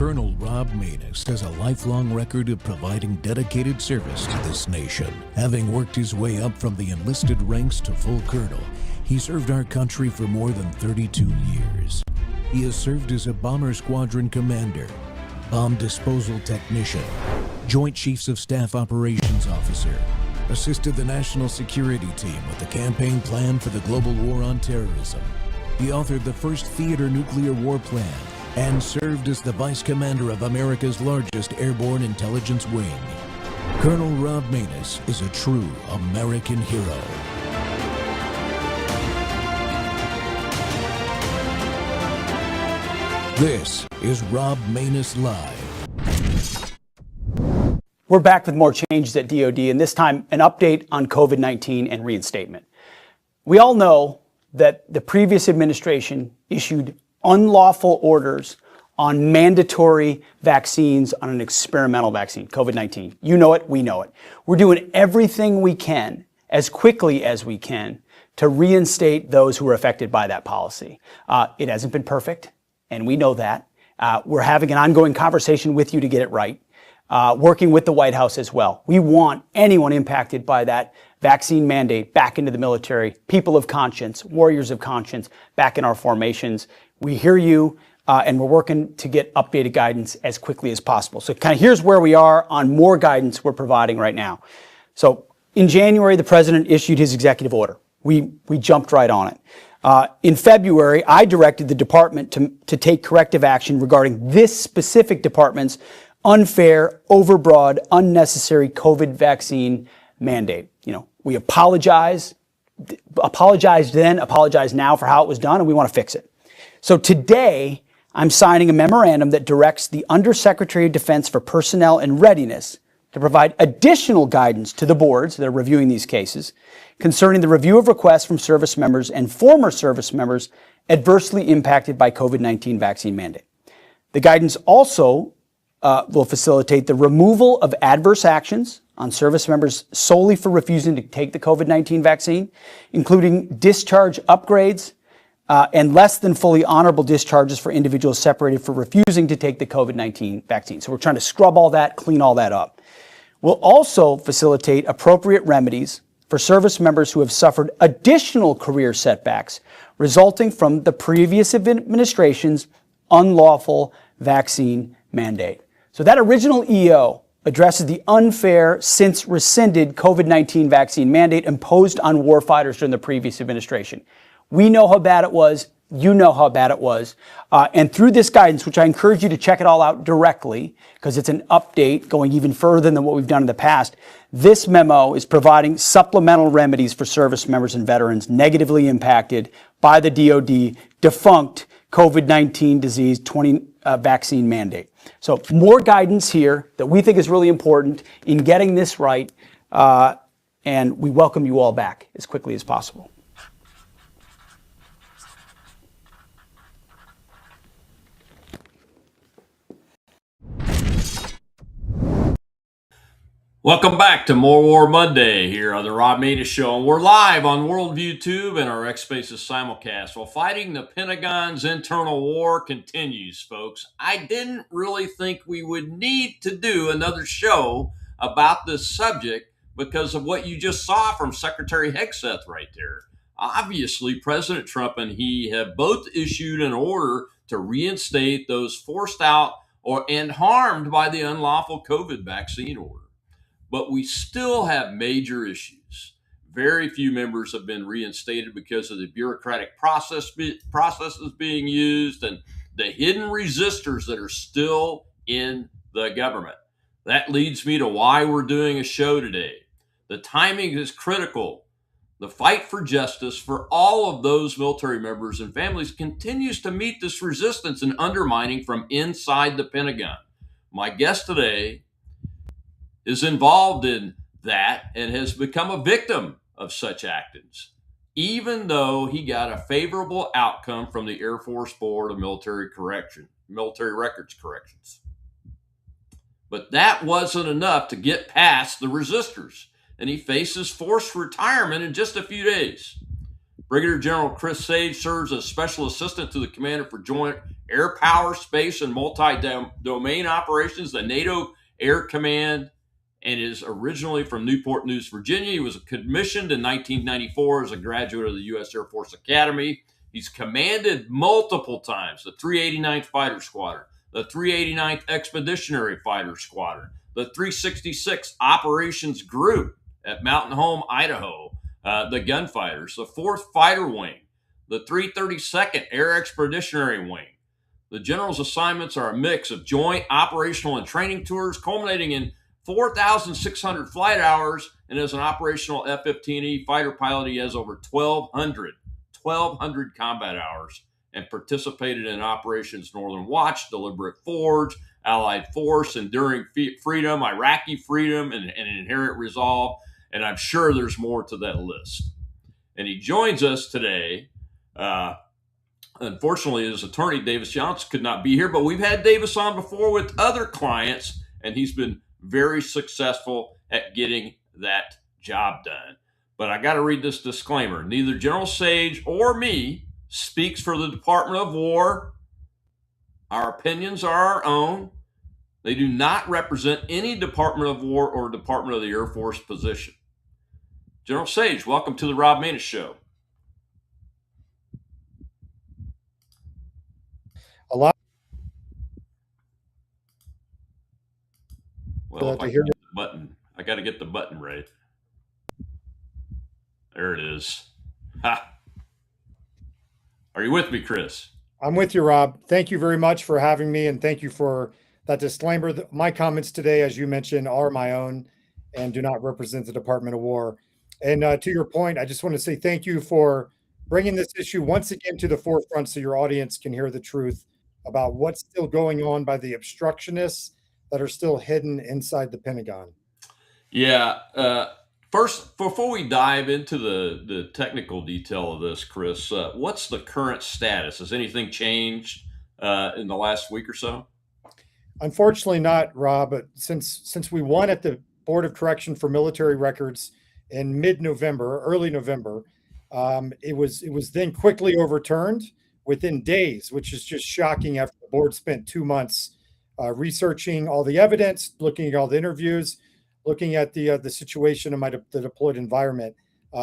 Colonel Rob Manus has a lifelong record of providing dedicated service to this nation. Having worked his way up from the enlisted ranks to full colonel, he served our country for more than 32 years. He has served as a bomber squadron commander, bomb disposal technician, Joint Chiefs of Staff Operations Officer, assisted the National Security Team with the campaign plan for the global war on terrorism. He authored the first theater nuclear war plan and served as the Vice Commander of America's largest airborne intelligence wing. Colonel Rob Manus is a true American hero. This is Rob Manus Live. We're back with more changes at DoD, and this time an update on COVID-19 and reinstatement. We all know that the previous administration issued unlawful orders on mandatory vaccines on an experimental vaccine, COVID-19. You know it, we know it. We're doing everything we can, as quickly as we can, to reinstate those who were affected by that policy. It hasn't been perfect, and we know that. We're having an ongoing conversation with you to get it right, working with the White House as well. We want anyone impacted by that vaccine mandate back into the military, people of conscience, warriors of conscience, back in our formations. We hear you, and we're working to get updated guidance as quickly as possible. So kind of here's where we are on more guidance we're providing right now. So in January, the president issued his executive order. We jumped right on it. In February, I directed the department to take corrective action regarding this specific department's unfair, overbroad, unnecessary COVID vaccine mandate. You know, we apologize then, apologize now for how it was done, and we want to fix it. So today, I'm signing a memorandum that directs the Undersecretary of Defense for Personnel and Readiness to provide additional guidance to the boards that are reviewing these cases concerning the review of requests from service members and former service members adversely impacted by COVID-19 vaccine mandate. The guidance also will facilitate the removal of adverse actions on service members solely for refusing to take the COVID-19 vaccine, including discharge upgrades, and less than fully honorable discharges for individuals separated for refusing to take the COVID-19 vaccine. So we're trying to scrub all that, clean all that up. We'll also facilitate appropriate remedies for service members who have suffered additional career setbacks resulting from the previous administration's unlawful vaccine mandate. So that original EO addresses the unfair, since rescinded COVID-19 vaccine mandate imposed on warfighters during the previous administration. We know how bad it was. You know how bad it was. And through this guidance, which I encourage you to check it all out directly, because it's an update going even further than what we've done in the past, this memo is providing supplemental remedies for service members and veterans negatively impacted by the DoD defunct COVID-19 disease vaccine mandate. So more guidance here that we think is really important in getting this right, and we welcome you all back as quickly as possible. Welcome back to More War Monday here on the Rob Manus Show. And we're live on Worldview Tube and our X Spaces simulcast. Well, fighting the Pentagon's internal war continues, folks. I didn't really think we would need to do another show about this subject because of what you just saw from Secretary Hegseth right there. Obviously, President Trump and he have both issued an order to reinstate those forced out and harmed by the unlawful COVID vaccine order. But we still have major issues. Very few members have been reinstated because of the bureaucratic processes being used and the hidden resistors that are still in the government. That leads me to why we're doing a show today. The timing is critical. The fight for justice for all of those military members and families continues to meet this resistance and undermining from inside the Pentagon. My guest today is involved in that and has become a victim of such actions, even though he got a favorable outcome from the Air Force Board of Military Records Corrections. But that wasn't enough to get past the resistors, and he faces forced retirement in just a few days. Brigadier General Chris Sage serves as Special Assistant to the Commander for Joint air power, space, and multi-domain operations, the NATO Air Command, and is originally from Newport News, Virginia. He was commissioned in 1994 as a graduate of the U.S. Air Force Academy. He's commanded multiple times the 389th Fighter Squadron, the 389th Expeditionary Fighter Squadron, the 366th Operations Group at Mountain Home, Idaho, the Gunfighters, the 4th Fighter Wing, the 332nd Air Expeditionary Wing. The general's assignments are a mix of joint operational and training tours, culminating in 4,600 flight hours, and as an operational F-15E fighter pilot, he has over 1,200 combat hours and participated in Operations Northern Watch, Deliberate Forge, Allied Force, Enduring Freedom, Iraqi Freedom, and Inherent Resolve. And I'm sure there's more to that list. And he joins us today. Unfortunately, his attorney, Davis Johnson, could not be here, but we've had Davis on before with other clients, and he's been very successful at getting that job done. But I got to read this disclaimer. Neither General Sage or me speaks for the Department of War. Our opinions are our own. They do not represent any Department of War or Department of the Air Force position. General Sage, welcome to the Rob Maness Show. A lot. Well, if I can get the button, I got to get the button right. There it is. Ha! Are you with me, Chris? I'm with you, Rob. Thank you very much for having me, and thank you for that disclaimer. My comments today, as you mentioned, are my own and do not represent the Department of War. And to your point, I just want to say thank you for bringing this issue once again to the forefront so your audience can hear the truth about what's still going on by the obstructionists that are still hidden inside the Pentagon. Yeah. First, before we dive into the technical detail of this, Chris, what's the current status? Has anything changed in the last week or so? Unfortunately not, Rob, but since we won at the Board of Correction for Military Records in mid-November, early November, it was then quickly overturned within days, which is just shocking after the board spent 2 months researching all the evidence, looking at all the interviews, looking at the situation in the deployed environment.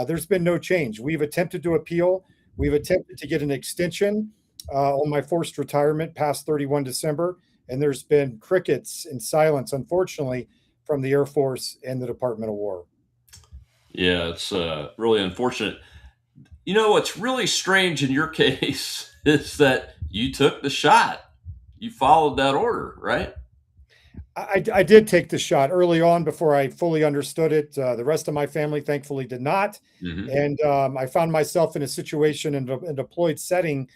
There's been no change. We've attempted to appeal. We've attempted to get an extension on my forced retirement past 31 December, and there's been crickets and silence, unfortunately, from the Air Force and the Department of War. Yeah, it's really unfortunate. You know, what's really strange in your case is that you took the shot. You followed that order, right? I did take the shot early on before I fully understood it. The rest of my family, thankfully, did not. Mm-hmm. And I found myself in a situation in a deployed setting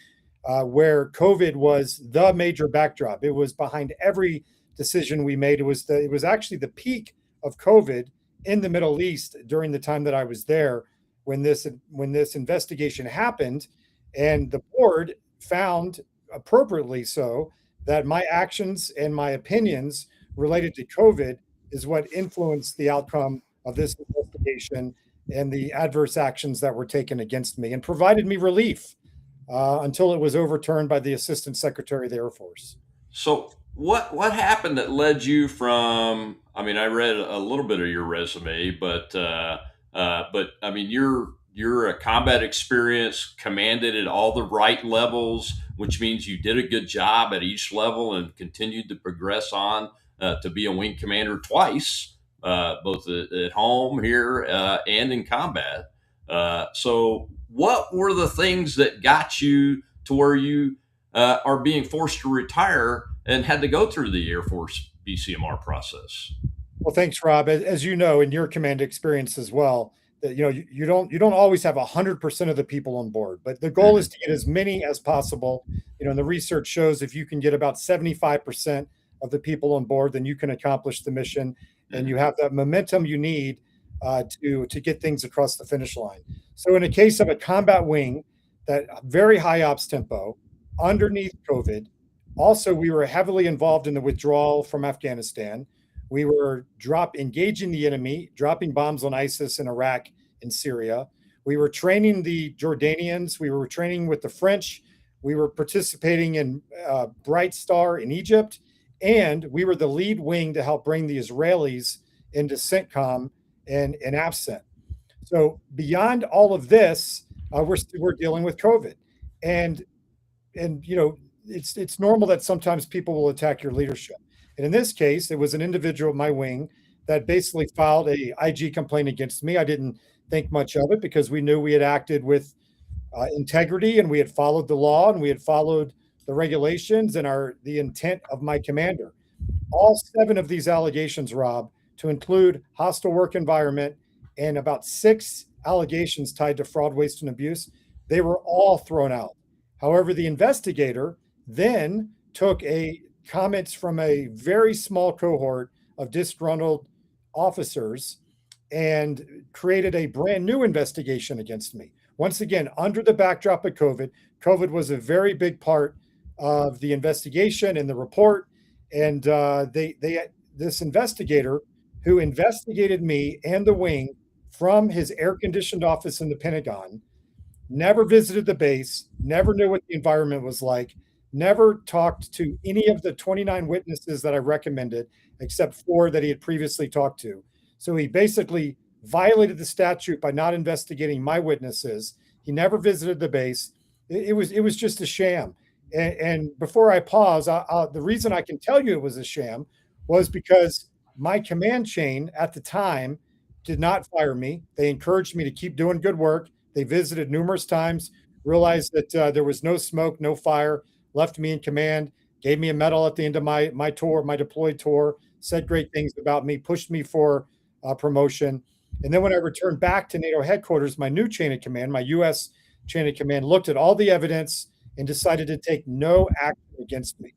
where COVID was the major backdrop. It was behind every decision we made. It was actually the peak of COVID in the Middle East during the time that I was there when this investigation happened, and the board found, appropriately so, that my actions and my opinions related to COVID is what influenced the outcome of this investigation and the adverse actions that were taken against me, and provided me relief until it was overturned by the Assistant Secretary of the Air Force. So what happened that led you from? I mean, I read a little bit of your resume, but I mean, you're a combat experience, commanded at all the right levels, which means you did a good job at each level and continued to progress on to be a wing commander twice, both at home here and in combat. So what were the things that got you to where you are being forced to retire and had to go through the Air Force BCMR process? Well, thanks, Rob. As you know, in your command experience as well, that you don't always have 100% of the people on board, but the goal is to get as many as possible. And the research shows if you can get about 75% of the people on board, then you can accomplish the mission, and you have that momentum you need to get things across the finish line. So in a case of a combat wing, that very high ops tempo underneath COVID, also we were heavily involved in the withdrawal from Afghanistan. We were engaging the enemy, dropping bombs on ISIS in Iraq and Syria. We were training the Jordanians. We were training with the French. We were participating in Bright Star in Egypt, and we were the lead wing to help bring the Israelis into CENTCOM and AFCENT. So beyond all of this, we're dealing with COVID, and it's normal that sometimes people will attack your leadership. And in this case, it was an individual at my wing that basically filed a IG complaint against me. I didn't think much of it because we knew we had acted with integrity, and we had followed the law, and we had followed the regulations and the intent of my commander. All 7 of these allegations, Rob, to include hostile work environment and about 6 allegations tied to fraud, waste, and abuse, they were all thrown out. However, the investigator then took comments from a very small cohort of disgruntled officers and created a brand new investigation against me. Once again, under the backdrop of COVID. COVID was a very big part of the investigation and the report. And this investigator who investigated me and the wing from his air-conditioned office in the Pentagon never visited the base, never knew what the environment was like, never talked to any of the 29 witnesses that I recommended, except 4 that he had previously talked to. So he basically violated the statute by not investigating my witnesses. He never visited the base. It was just a sham. And before I pause, the reason I can tell you it was a sham was because my command chain at the time did not fire me. They encouraged me to keep doing good work. They visited numerous times, realized that there was no smoke, no fire, left me in command, gave me a medal at the end of my tour, my deployed tour, said great things about me, pushed me for promotion. And then when I returned back to NATO headquarters, my new chain of command, my U.S. chain of command, looked at all the evidence and decided to take no action against me,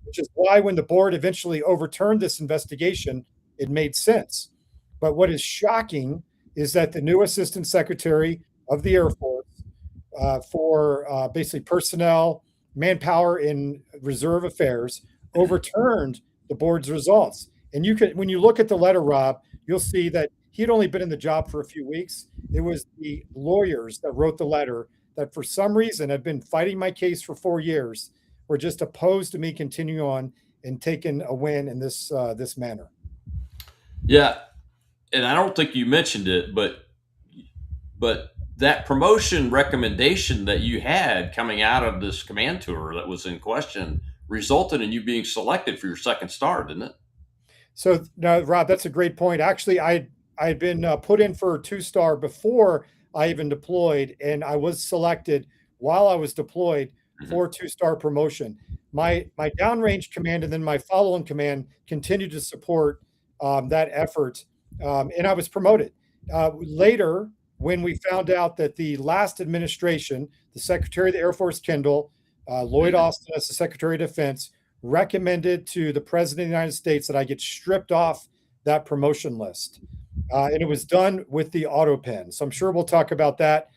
which is why when the board eventually overturned this investigation, it made sense. But what is shocking is that the new Assistant Secretary of the Air Force for basically personnel, manpower, and reserve affairs overturned the board's results. And when you look at the letter, Rob, you'll see that he'd only been in the job for a few weeks. It was the lawyers that wrote the letter that for some reason had been fighting my case for 4 years, were just opposed to me continuing on and taking a win in this manner. Yeah, and I don't think you mentioned it, but that promotion recommendation that you had coming out of this command tour that was in question resulted in you being selected for your second star, didn't it? So no, Rob, that's a great point. Actually, I'd been put in for a 2-star before I even deployed, and I was selected while I was deployed for 2-star promotion. My downrange command and then my follow-on command continued to support that effort, and I was promoted. Later, when we found out that the last administration, the Secretary of the Air Force, Kendall, Lloyd Austin as the Secretary of Defense, recommended to the President of the United States that I get stripped off that promotion list. And it was done with the auto pen. So I'm sure we'll talk about that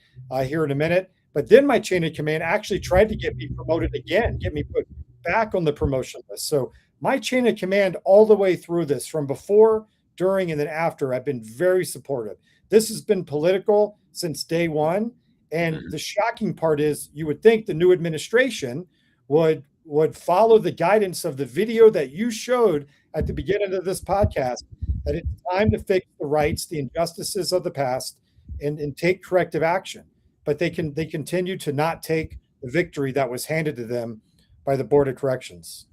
here in a minute. But then my chain of command actually tried to get me promoted again, get me put back on the promotion list. So my chain of command all the way through this, from before, during, and then after, I've been very supportive. This has been political since day one. And the shocking part is you would think the new administration would follow the guidance of the video that you showed at the beginning of this podcast, that it's time to fix the rights, the injustices of the past, and take corrective action. But they continue to not take the victory that was handed to them by the Board of Corrections.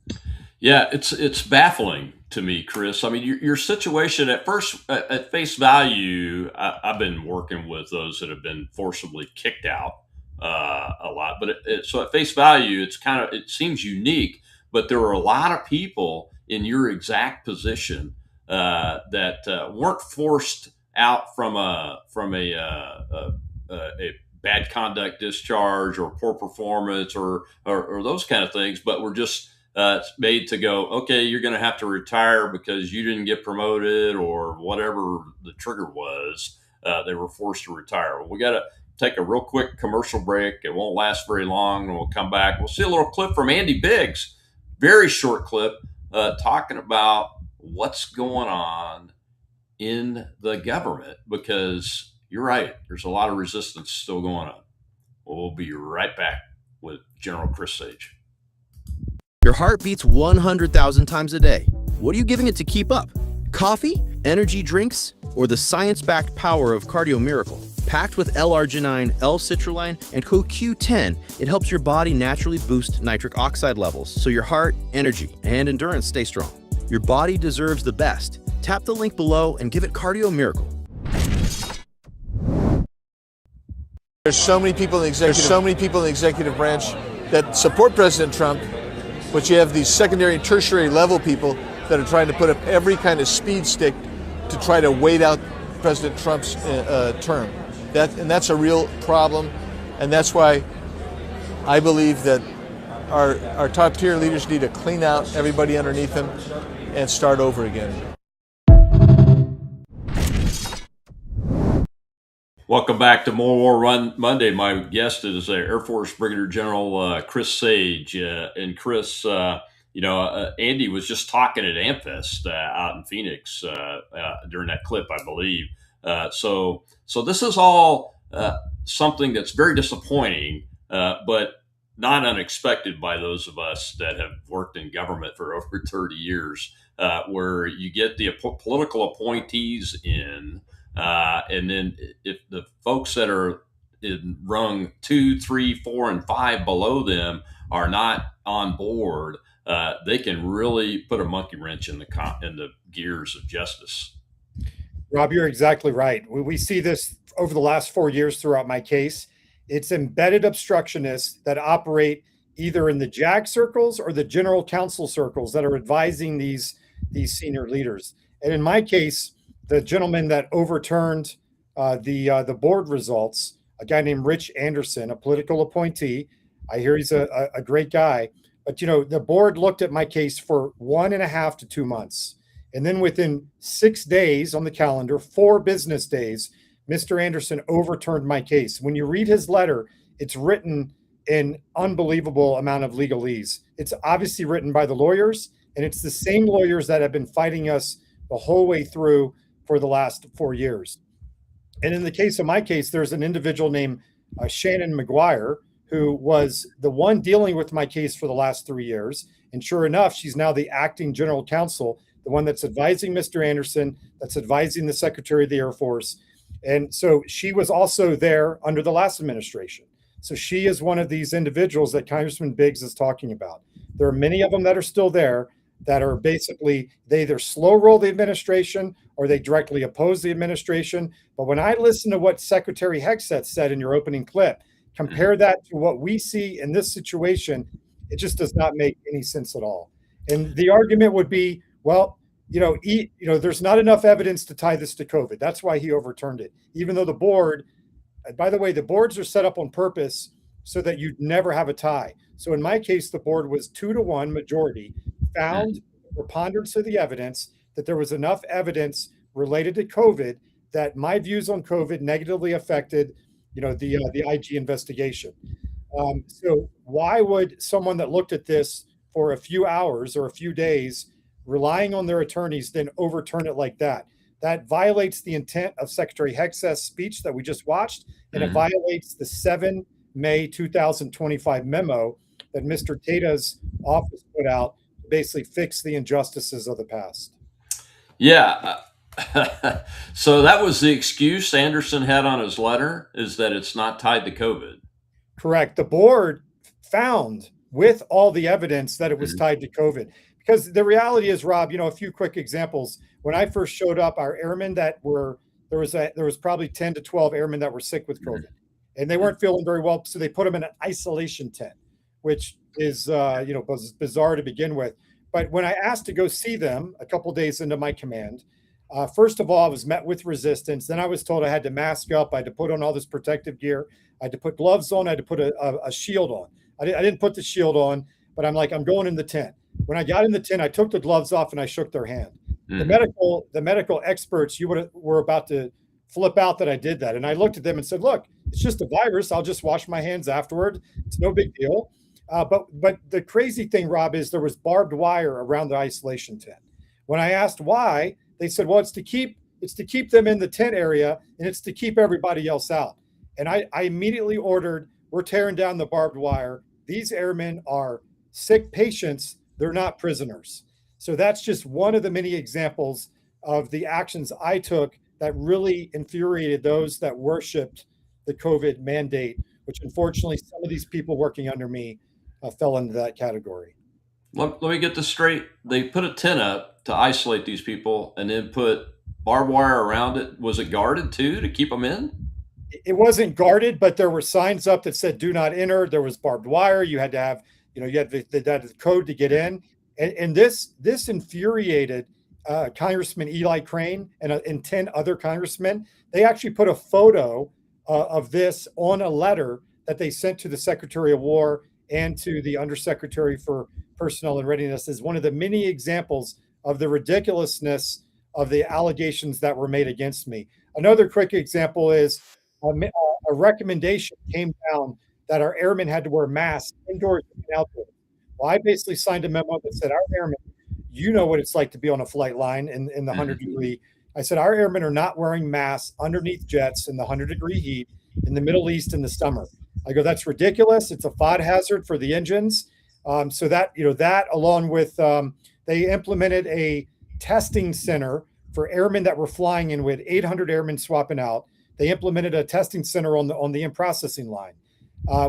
Yeah, it's baffling to me, Chris. I mean, your situation at face value, I've been working with those that have been forcibly kicked out a lot, but so at face value, it seems unique. But there were a lot of people in your exact position that weren't forced out from a bad conduct discharge or poor performance or those kind of things, but were just made to go, okay, you're going to have to retire because you didn't get promoted or whatever the trigger was. They were forced to retire. Well, we got to take a real quick commercial break. It won't last very long, and we'll come back. We'll see a little clip from Andy Biggs, very short clip, talking about what's going on in the government, because you're right, there's a lot of resistance still going on. We'll be right back. with General Chris Sage. Your heart beats 100,000 times a day. What are you giving it to keep up? Coffee, energy drinks, or the science-backed power of Cardio Miracle? Packed with L-arginine, L-citrulline, and CoQ10, it helps your body naturally boost nitric oxide levels so your heart, energy, and endurance stay strong. Your body deserves the best. Tap the link below and give it Cardio Miracle. There's so many people in the executive branch that support President Trump, but you have these secondary and tertiary level people that are trying to put up every kind of speed stick to try to wait out President Trump's term. That's a real problem, and that's why I believe that our top tier leaders need to clean out everybody underneath them and start over again. Welcome back to More War Run Monday. My guest is Air Force Brigadier General Chris Sage. And Chris, Andy was just talking at AmFest out in Phoenix during that clip, I believe. So this is all something that's very disappointing, but not unexpected by those of us that have worked in government for over 30 years, where you get the political appointees in, and then if the folks that are in rung 2, 3, 4, and 5 below them are not on board, they can really put a monkey wrench in the gears of justice. Rob, you're exactly right. We see this over the last 4 years throughout my case. It's embedded obstructionists that operate either in the JAG circles or the general counsel circles that are advising these senior leaders. And in my case, the gentleman that overturned the board results, a guy named Rich Anderson, a political appointee. I hear he's a great guy. But, the board looked at my case for 1.5 to 2 months. And then within 6 days on the calendar, 4 business days, Mr. Anderson overturned my case. When you read his letter, it's written in unbelievable amount of legalese. It's obviously written by the lawyers, and it's the same lawyers that have been fighting us the whole way through for the last 4 years. And in the case of my case, there's an individual named Shannon McGuire, who was the one dealing with my case for the last 3 years. And sure enough, she's now the acting general counsel, the one that's advising Mr. Anderson, that's advising the Secretary of the Air Force. And so she was also there under the last administration. So she is one of these individuals that Congressman Biggs is talking about. There are many of them that are still there that are basically, they either slow roll the administration or they directly oppose the administration. But when I listen to what Secretary Hegseth said in your opening clip, compare that to what we see in this situation, it just does not make any sense at all. And the argument would be, well, there's not enough evidence to tie this to COVID. That's why he overturned it. Even though the board, by the way, the boards are set up on purpose so that you'd never have a tie. So in my case, the board was 2-1 majority, found preponderance of the evidence that there was enough evidence related to COVID that my views on COVID negatively affected, the IG investigation. So why would someone that looked at this for a few hours or a few days, relying on their attorneys, then overturn it like that? That violates the intent of Secretary Hegseth's speech that we just watched, and it violates the 7 May 2025 memo that Mr. Tata's office put out to basically fix the injustices of the past. Yeah. So that was the excuse Anderson had on his letter, is that it's not tied to COVID. Correct. The board found with all the evidence that it was tied to COVID. Because the reality is, Rob, a few quick examples. When I first showed up, our airmen there was probably 10 to 12 airmen that were sick with COVID, and they weren't feeling very well. So they put them in an isolation tent, which is, was bizarre to begin with. But when I asked to go see them a couple days into my command, first of all, I was met with resistance. Then I was told I had to mask up. I had to put on all this protective gear. I had to put gloves on. I had to put a shield on. I didn't put the shield on, but I'm going in the tent. When I got in the tent, I took the gloves off and I shook their hand. The medical experts, were about to flip out that I did that. And I looked at them and said, look, it's just a virus. I'll just wash my hands afterward. It's no big deal. But the crazy thing, Rob, is there was barbed wire around the isolation tent. When I asked why, they said, well, it's to keep them in the tent area and it's to keep everybody else out. And I immediately ordered, we're tearing down the barbed wire. these airmen are sick patients, they're not prisoners. So that's just one of the many examples of the actions I took that really infuriated those that worshiped the COVID mandate, which unfortunately some of these people working under me fell into that category. Let me get this straight. They put a tent up to isolate these people and then put barbed wire around it. Was it guarded too to keep them in? It wasn't guarded, but there were signs up that said "Do not enter." There was barbed wire. You had to have, you had the code to get in, and this infuriated Congressman Eli Crane and 10 other congressmen. They actually put a photo of this on a letter that they sent to the Secretary of War and to the Undersecretary for Personnel and Readiness as one of the many examples of the ridiculousness of the allegations that were made against me. Another quick example is a recommendation came down that our airmen had to wear masks indoors and outdoors. Well, I basically signed a memo that said, our airmen, you know what it's like to be on a flight line in the 100-degree. I said, our airmen are not wearing masks underneath jets in the 100-degree heat in the Middle East in the summer. I go, that's ridiculous. It's a FOD hazard for the engines. So that, that along with, they implemented a testing center for airmen that were flying in with 800 airmen swapping out. They implemented a testing center on the in-processing line.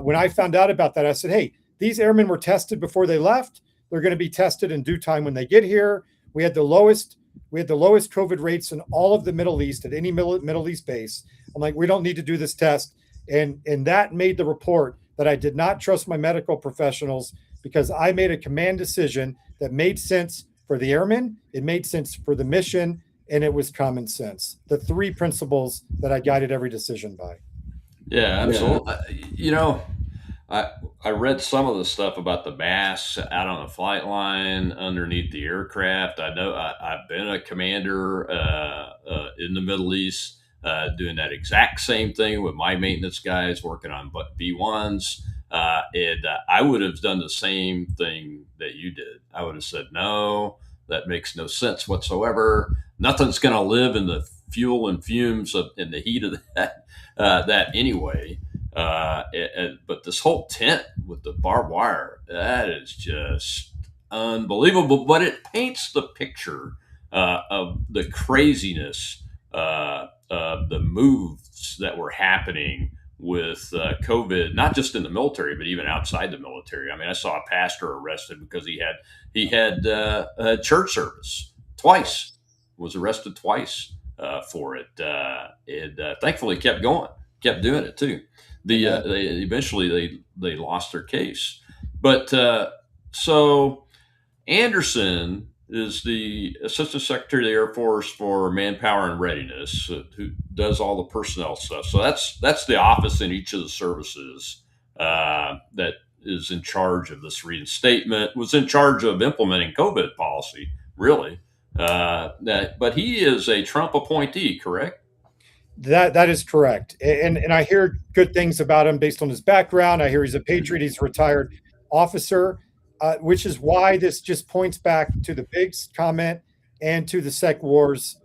When I found out about that, I said, hey, these airmen were tested before they left. They're going to be tested in due time when they get here. We had the lowest COVID rates in all of the Middle East at any Middle East base. I'm like, we don't need to do this test. And that made the report that I did not trust my medical professionals because I made a command decision that made sense for the airmen. It made sense for the mission, and it was common sense. The three principles that I guided every decision by. Yeah, absolutely. I read some of the stuff about the masks out on the flight line underneath the aircraft. I know I've been a commander in the Middle East doing that exact same thing with my maintenance guys working on B-1s. And I would have done the same thing that you did. I would have said, no, that makes no sense whatsoever. Nothing's going to live in the fuel and fumes in the heat of that anyway. But this whole tent with the barbed wire, that is just unbelievable. But it paints the picture of the craziness of the moves that were happening with COVID, not just in the military, but even outside the military. I mean, I saw a pastor arrested because he had a church service twice, was arrested twice for it, and thankfully kept going, kept doing it too. They eventually lost their case, but so Anderson is the Assistant Secretary of the Air Force for Manpower and Readiness, who does all the personnel stuff. So that's the office in each of the services that is in charge of this reinstatement, was in charge of implementing COVID policy, really. But he is a Trump appointee, correct? That is correct. And I hear good things about him based on his background. I hear he's a patriot. He's a retired officer, which is why this just points back to the Biggs comment and to the Sec Wars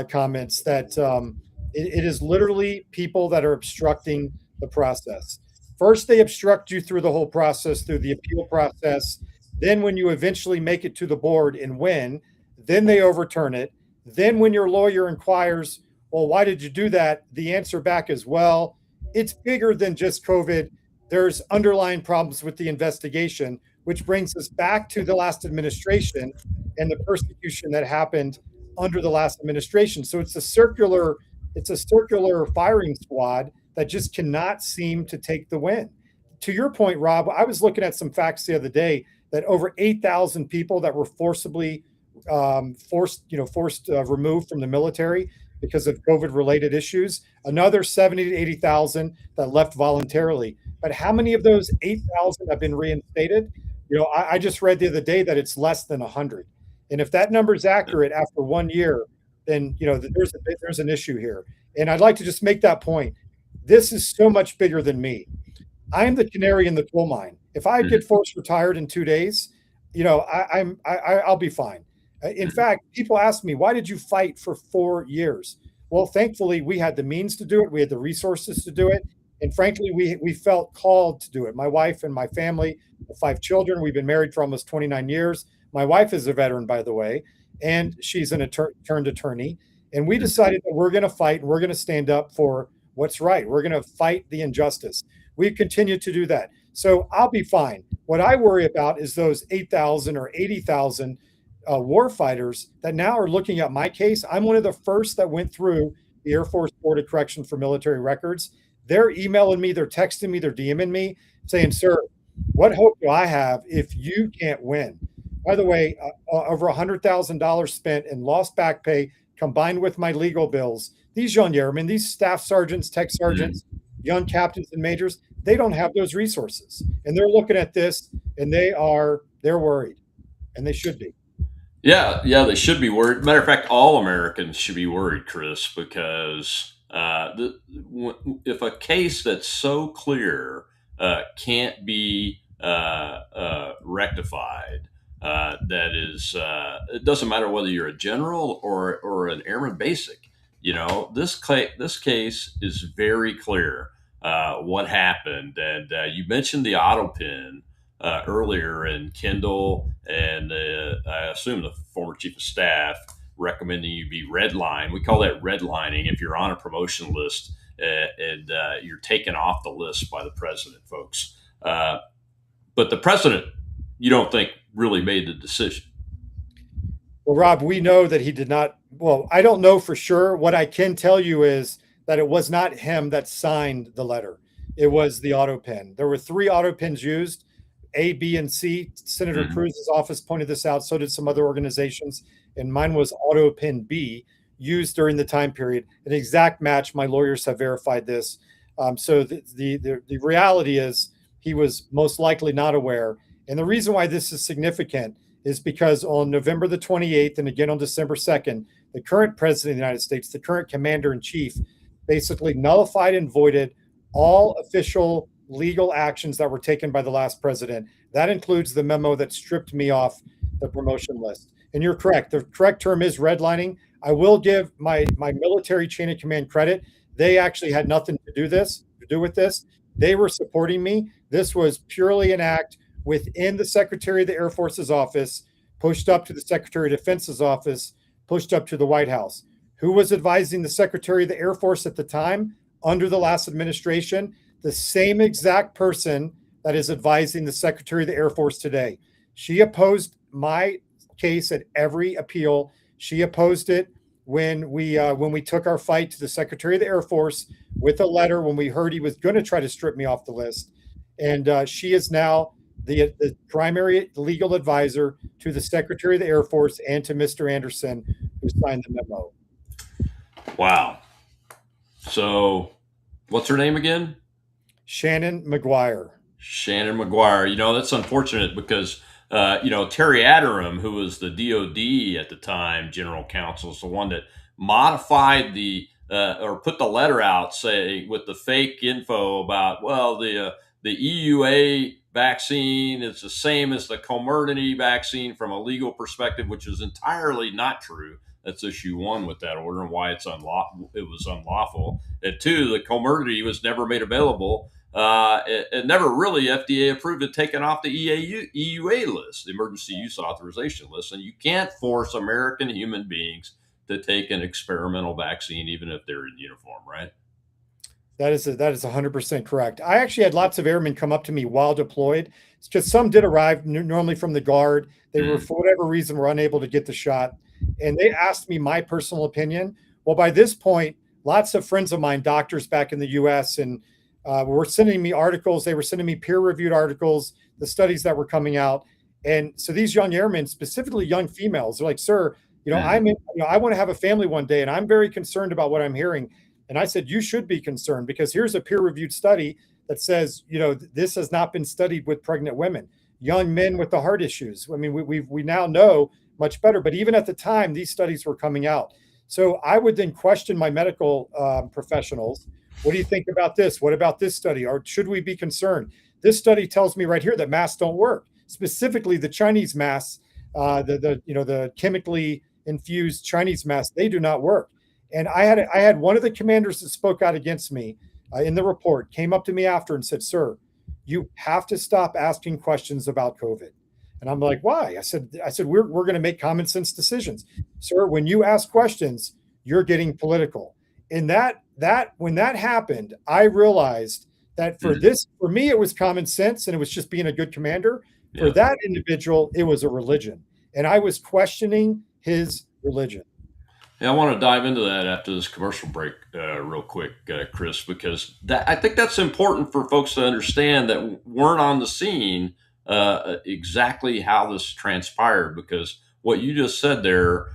comments that it is literally people that are obstructing the process. First, they obstruct you through the whole process, through the appeal process. Then when you eventually make it to the board and win, then they overturn it. Then when your lawyer inquires, well, why did you do that? The answer back is, well, it's bigger than just COVID. There's underlying problems with the investigation, which brings us back to the last administration and the persecution that happened under the last administration. So it's a circular firing squad that just cannot seem to take the win. To your point, Rob, I was looking at some facts the other day that over 8,000 people that were forcibly removed from the military because of COVID-related issues, another 70 to 80,000 that left voluntarily. But how many of those 8,000 have been reinstated? I just read the other day that it's less than 100. And if that number is accurate after 1 year, then there's an issue here. And I'd like to just make that point. This is so much bigger than me. I'm the canary in the coal mine. If I get forced retired in 2 days, I'll be fine. In fact, people ask me, why did you fight for 4 years? Well, thankfully, we had the means to do it. We had the resources to do it. And frankly, we felt called to do it. My wife and my family 5 children. We've been married for almost 29 years. My wife is a veteran, by the way, and she's an turned attorney. And we decided that we're going to fight and we're going to stand up for what's right. We're going to fight the injustice. We continue to do that. So I'll be fine. What I worry about is those 8,000 or 80,000 war fighters that now are looking at my case. I'm one of the first that went through the Air Force Board of Correction for Military Records. They're emailing me, they're texting me, they're DMing me saying, sir, what hope do I have if you can't win? By the way, over $100,000 spent in lost back pay combined with my legal bills. These young airmen, these staff sergeants, tech sergeants, young captains and majors, they don't have those resources. And they're looking at this and they're worried, and they should be. Yeah, they should be worried. Matter of fact, all Americans should be worried, Chris, because if a case that's so clear can't be rectified, that is, it doesn't matter whether you're a general or an airman basic. This case is very clear what happened, and you mentioned the auto pin earlier, and Kendall and I assume the former chief of staff recommending you be redline. We call that redlining if you're on a promotion list and you're taken off the list by the president, folks. But the president, you don't think, really made the decision? Well, Rob, we know that he did not. Well, I don't know for sure. What I can tell you is that it was not him that signed the letter. It was the auto pen. There were 3 auto pens used. A, B, and C. Senator Cruz's office pointed this out. So did some other organizations. And mine was auto pen B, used during the time period. An exact match. My lawyers have verified this. So the reality is he was most likely not aware. And the reason why this is significant is because on November the 28th and again on December 2nd, the current president of the United States, the current commander in chief, basically nullified and voided all official legal actions that were taken by the last president. That includes the memo that stripped me off the promotion list. And you're correct. The correct term is redlining. I will give my military chain of command credit. They actually had nothing to do with this. They were supporting me. This was purely an act within the Secretary of the Air Force's office, pushed up to the Secretary of Defense's office, pushed up to the White House. Who was advising the Secretary of the Air Force at the time under the last administration? The same exact person that is advising the Secretary of the Air Force today. She opposed my case at every appeal. She opposed it when we took our fight to the Secretary of the Air Force with a letter when we heard he was going to try to strip me off the list. And she is now the primary legal advisor to the Secretary of the Air Force and to Mr. Anderson, who signed the memo. Wow. So what's her name again? Shannon McGuire. Shannon McGuire. That's unfortunate because, Terry Aderam, who was the DOD at the time, general counsel, is the one that modified or put the letter out, say, with the fake info about, well, the EUA vaccine is the same as the Comirnaty vaccine from a legal perspective, which is entirely not true. That's issue 1 with that order and why it's unlawful. It was unlawful. And 2, the Comirnaty was never made available. It never really FDA approved it, taken off the EUA list, the emergency use authorization list. And you can't force American human beings to take an experimental vaccine, even if they're in uniform, right? That is 100% correct. I actually had lots of airmen come up to me while deployed. It's just some did arrive, normally from the Guard. They were, for whatever reason, were unable to get the shot. And they asked me my personal opinion. Well, by this point, lots of friends of mine, doctors back in the U.S., and were sending me articles. They were sending me peer-reviewed articles, the studies that were coming out. And so these young airmen, specifically young females, they're like, sir, I want to have a family one day, and I'm very concerned about what I'm hearing. And I said, you should be concerned because here's a peer-reviewed study that says, this has not been studied with pregnant women, young men with the heart issues. I mean, we now know much better, but even at the time, these studies were coming out. So I would then question my medical professionals. What do you think about this? What about this study? Or should we be concerned? This study tells me right here that masks don't work. Specifically, the Chinese masks, the chemically infused Chinese masks, they do not work. And I had one of the commanders that spoke out against me in the report came up to me after and said, sir, you have to stop asking questions about COVID. And I'm like, why? I said, we're going to make common sense decisions. Sir, when you ask questions, you're getting political. And when that happened, I realized that for me, it was common sense and it was just being a good commander. For that individual, it was a religion. And I was questioning his religion. Yeah, I want to dive into that after this commercial break real quick, Chris, because I think that's important for folks to understand that weren't on the scene exactly how this transpired, because what you just said there,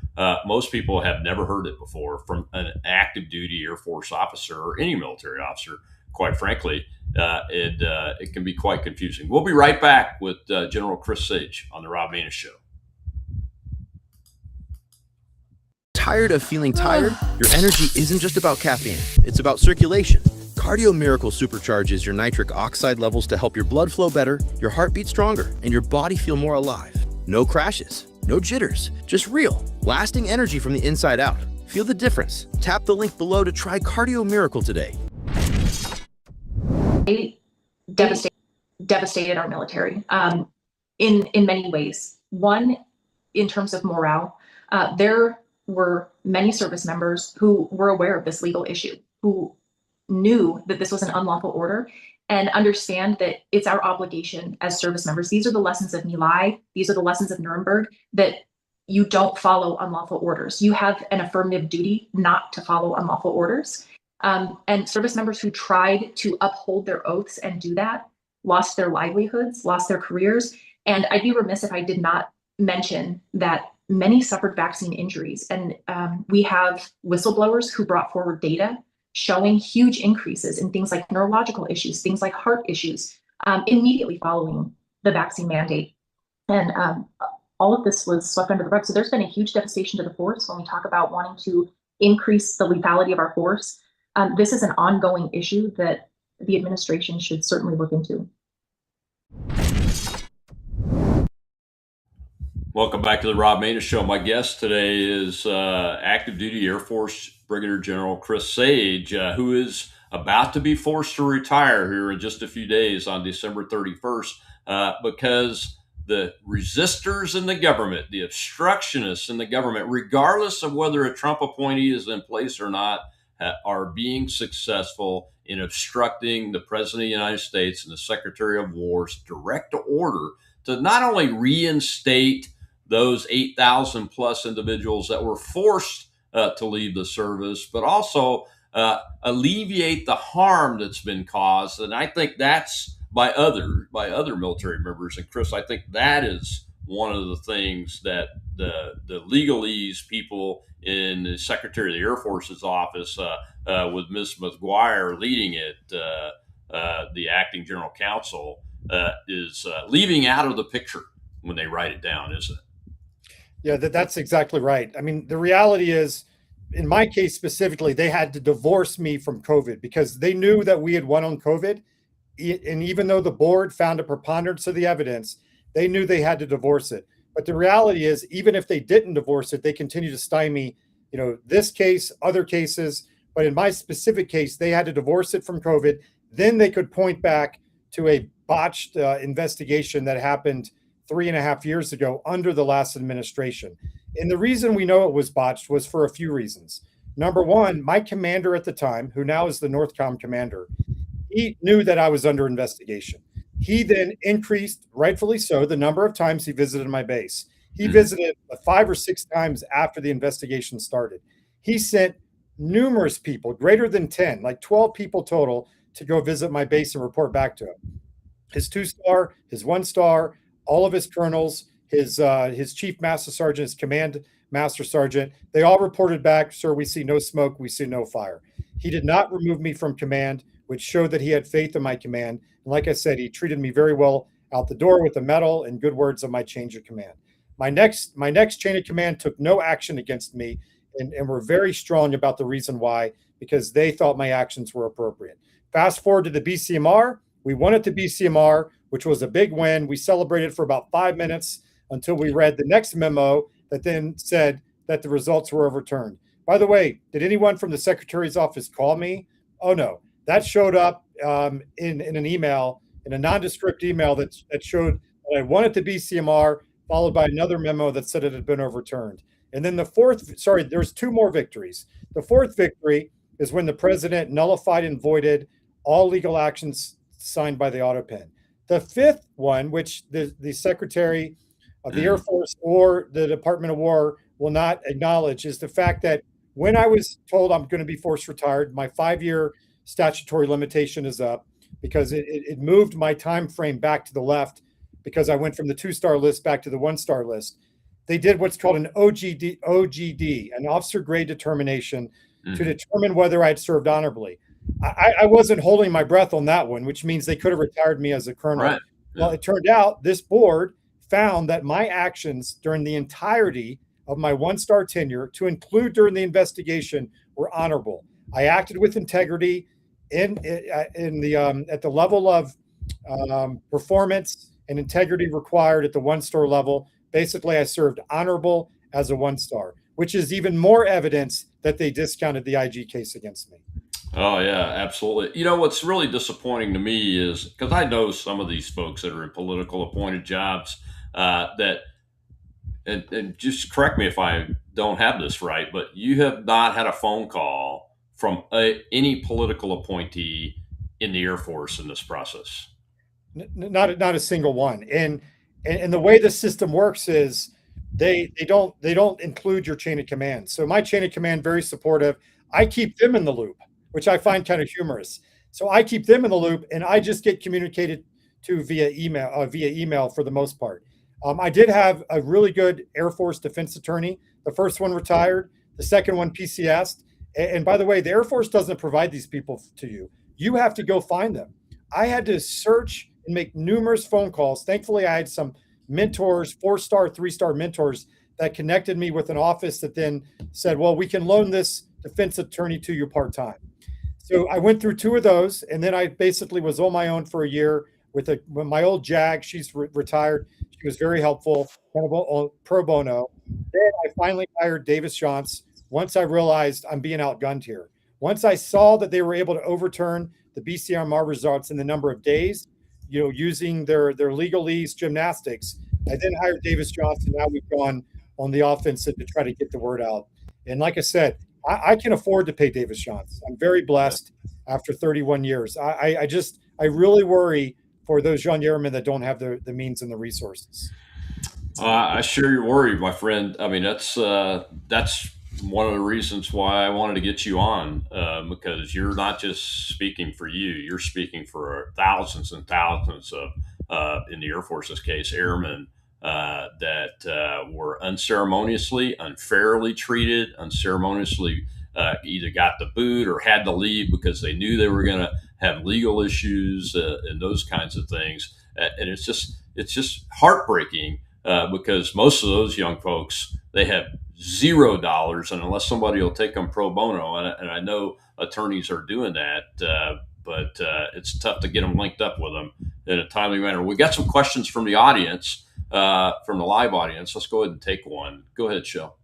most people have never heard it before from an active duty Air Force officer or any military officer, quite frankly. It can be quite confusing. We'll be right back with General Chris Sage on the Rob Maness Show. Tired of feeling tired? Your energy isn't just about caffeine, it's about circulation. Cardio Miracle supercharges your nitric oxide levels to help your blood flow better, your heart beat stronger, and your body feel more alive. No crashes, no jitters, just real, lasting energy from the inside out. Feel the difference. Tap the link below to try Cardio Miracle today. They devastated our military in many ways. One, in terms of morale, there were many service members who were aware of this legal issue, who knew that this was an unlawful order and understand that it's our obligation as service members. These are the lessons of My Lai. These are the lessons of Nuremberg, that you don't follow unlawful orders. You have an affirmative duty not to follow unlawful orders. And service members who tried to uphold their oaths and do that lost their livelihoods, lost their careers. And I'd be remiss if I did not mention that many suffered vaccine injuries. And we have whistleblowers who brought forward data showing huge increases in things like neurological issues, things like heart issues, immediately following the vaccine mandate. And all of this was swept under the rug. So there's been a huge devastation to the force when we talk about wanting to increase the lethality of our force. This is an ongoing issue that the administration should certainly look into. Welcome back to the Rob Maness Show. My guest today is active duty Air Force Brigadier General Chris Sage, who is about to be forced to retire here in just a few days on December 31st because the resistors in the government, the obstructionists in the government, regardless of whether a Trump appointee is in place or not, are being successful in obstructing the President of the United States and the Secretary of War's direct order to not only reinstate those 8,000 plus individuals that were forced to leave the service, but also alleviate the harm that's been caused. And I think that's by other military members. And Chris, I think that is one of the things that the legalese people in the Secretary of the Air Force's office, with Ms. McGuire leading it, the acting general counsel, is leaving out of the picture when they write it down, isn't it? Yeah, that's exactly right. I mean, the reality is, in my case specifically, they had to divorce me from COVID because they knew that we had won on COVID. And even though the board found a preponderance of the evidence, they knew they had to divorce it. But the reality is, even if they didn't divorce it, they continue to stymie, this case, other cases. But in my specific case, they had to divorce it from COVID. Then they could point back to a botched investigation that happened 3.5 years ago under the last administration. And the reason we know it was botched was for a few reasons. Number one, my commander at the time, who now is the NORTHCOM commander, he knew that I was under investigation. He then increased, rightfully so, the number of times he visited my base. He visited 5 or 6 times after the investigation started. He sent numerous people, greater than 10, like 12 people total, to go visit my base and report back to him. His 2-star, his 1-star, all of his colonels, his chief master sergeant, his command master sergeant, they all reported back, sir, we see no smoke, we see no fire. He did not remove me from command, which showed that he had faith in my command. And like I said, he treated me very well out the door with a medal and good words of my change of command. My next chain of command took no action against me and were very strong about the reason why, because they thought my actions were appropriate. Fast forward to the BCMR. We won at the BCMR, which was a big win. We celebrated for about 5 minutes until we read the next memo that then said that the results were overturned. By the way, did anyone from the Secretary's office call me? Oh, no. That showed up in an email in a nondescript email that showed that I won at the BCMR, followed by another memo that said it had been overturned. And then the fourth, sorry, there's two more victories. The fourth victory is when the president nullified and voided all legal actions signed by the AutoPen. The fifth one, which the Secretary of the Air Force or the Department of War will not acknowledge, is the fact that when I was told I'm going to be forced retired, my 5-year statutory limitation is up because it moved my time frame back to the left because I went from the 2-star list back to the 1-star list. They did what's called an OGD, an officer grade determination, to determine whether I'd served honorably. I wasn't holding my breath on that one, which means they could have retired me as a colonel. Right. Well, it turned out this board found that my actions during the entirety of my 1-star tenure, to include during the investigation, were honorable. I acted with integrity at the level of performance and integrity required at the 1-star level. Basically, I served honorable as a 1-star, which is even more evidence that they discounted the IG case against me. Oh yeah, absolutely. You know, what's really disappointing to me is because I know some of these folks that are in political appointed jobs and just correct me if I don't have this right, but you have not had a phone call from any political appointee in the Air Force in this process. Not a single one. And the way the system works is they don't include your chain of command. So my chain of command, very supportive. I keep them in the loop, which I find kind of humorous. So I keep them in the loop, and I just get communicated to via email for the most part. I did have a really good Air Force defense attorney. The first one retired, the second one PCS'd. And by the way, the Air Force doesn't provide these people to you. You have to go find them. I had to search and make numerous phone calls. Thankfully, I had some mentors, 4-star, 3-star mentors that connected me with an office that then said, well, we can loan this defense attorney to you part-time. So I went through 2 of those, and then I basically was on my own for a year with my old JAG. She's retired. She was very helpful, kind of pro bono. Then I finally hired Davis Johnson once I realized I'm being outgunned here. Once I saw that they were able to overturn the BCMR results in the number of days, using their legalese gymnastics, I then hired Davis Johnson. Now we've gone on the offensive to try to get the word out. And like I said, I can afford to pay Davis Johnson. I'm very blessed after 31 years. I really worry for those young airmen that don't have the means and the resources. I share your worry, my friend. I mean, that's one of the reasons why I wanted to get you on, because you're not just speaking for you, you're speaking for thousands and thousands of, in the Air Force's case, airmen that were unceremoniously, unfairly treated, unceremoniously either got the boot or had to leave because they knew they were going to have legal issues and those kinds of things. And it's just heartbreaking because most of those young folks, they have $0, and unless somebody will take them pro bono, and I know attorneys are doing that, but it's tough to get them linked up with them in a timely manner. We got some questions from the audience, from the live audience. Let's go ahead and take one. Go ahead, Shell.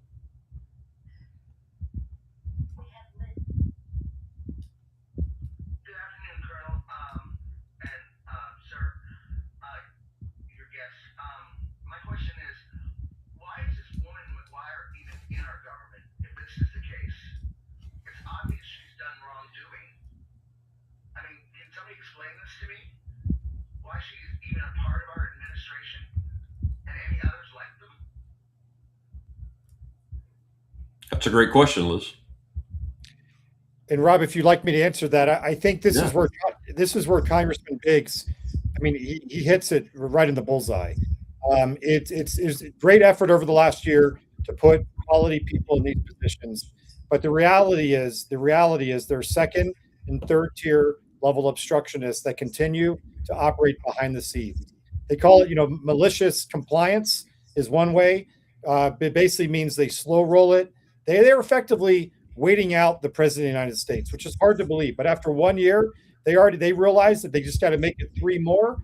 That's a great question, Liz. And Rob, if you'd like me to answer that, I think this is where Congressman Biggs, I mean, he hits it right in the bullseye. It's a great effort over the last year to put quality people in these positions, but the reality is there's second and third tier level obstructionists that continue to operate behind the scenes. They call it, malicious compliance is one way. It basically means they slow roll it. They're effectively waiting out the president of the United States, which is hard to believe. But after 1 year, they realized that they just got to make it 3 more.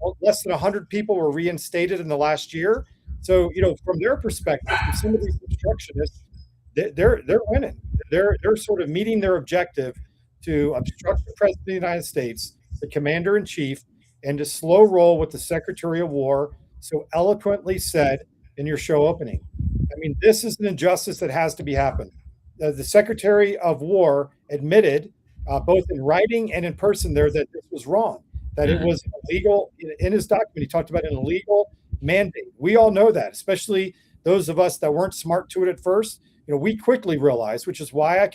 Well, less than 100 people were reinstated in the last year. So, from their perspective, some of these obstructionists, they're winning. They're sort of meeting their objective to obstruct the president of the United States, the commander in chief, and to slow roll what the Secretary of War so eloquently said in your show opening. I mean, this is an injustice that has to be happened. The Secretary of War admitted, both in writing and in person there, that this was wrong, that it was illegal. In his document, he talked about an illegal mandate. We all know that, especially those of us that weren't smart to it at first. You know, we quickly realized, which is why I